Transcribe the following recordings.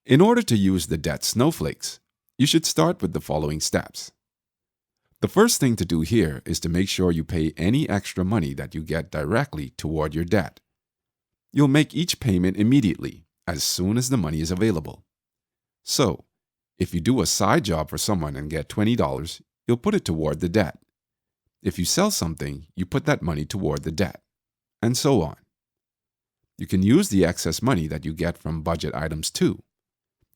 In order to use the debt snowflakes, you should start with the following steps. The first thing to do here is to make sure you pay any extra money that you get directly toward your debt. You'll make each payment immediately, as soon as the money is available. So, if you do a side job for someone and get $20, you'll put it toward the debt. If you sell something, you put that money toward the debt, and so on. You can use the excess money that you get from budget items too.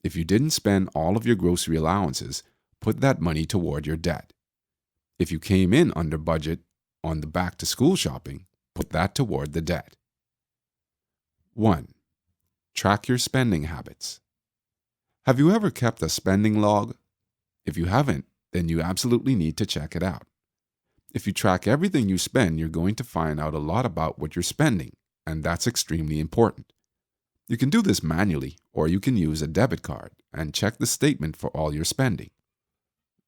If you didn't spend all of your grocery allowances, put that money toward your debt. If you came in under budget on the back-to-school shopping, put that toward the debt. 1. Track your spending habits. Have you ever kept a spending log? If you haven't, then you absolutely need to check it out. If you track everything you spend, you're going to find out a lot about what you're spending, and that's extremely important. You can do this manually, or you can use a debit card and check the statement for all your spending.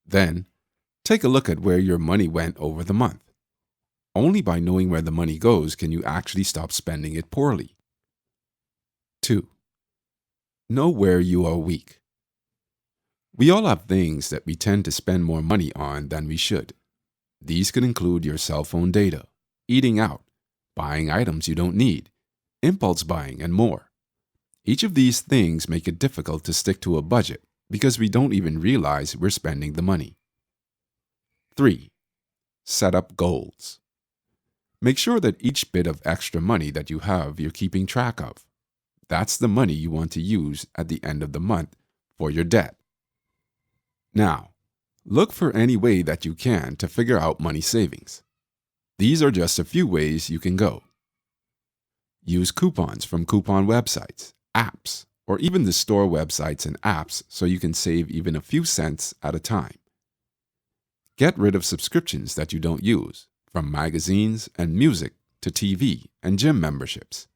Then, take a look at where your money went over the month. Only by knowing where the money goes can you actually stop spending it poorly. 2. Know where you are weak. We all have things that we tend to spend more money on than we should. These could include your cell phone data, eating out, buying items you don't need, impulse buying, and more. Each of these things make it difficult to stick to a budget because we don't even realize we're spending the money. 3. Set up goals. Make sure that each bit of extra money that you have you're keeping track of. That's the money you want to use at the end of the month for your debt. Now, look for any way that you can to figure out money savings. These are just a few ways you can go. Use coupons from coupon websites, apps, or even the store websites and apps so you can save even a few cents at a time. Get rid of subscriptions that you don't use, from magazines and music to TV and gym memberships.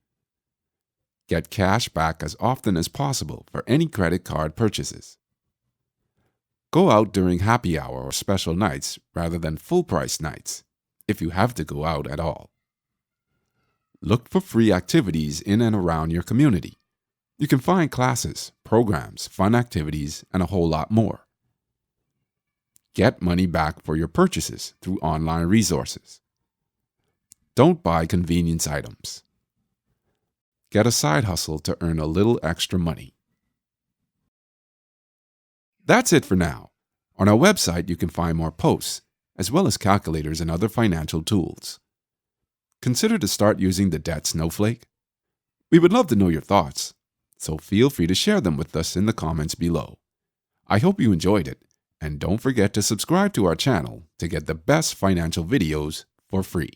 Get cash back as often as possible for any credit card purchases. Go out during happy hour or special nights rather than full-price nights, if you have to go out at all. Look for free activities in and around your community. You can find classes, programs, fun activities, and a whole lot more. Get money back for your purchases through online resources. Don't buy convenience items. Get a side hustle to earn a little extra money. That's it for now. On our website, you can find more posts, as well as calculators and other financial tools. Consider to start using the debt snowflake. We would love to know your thoughts, so feel free to share them with us in the comments below. I hope you enjoyed it, and don't forget to subscribe to our channel to get the best financial videos for free.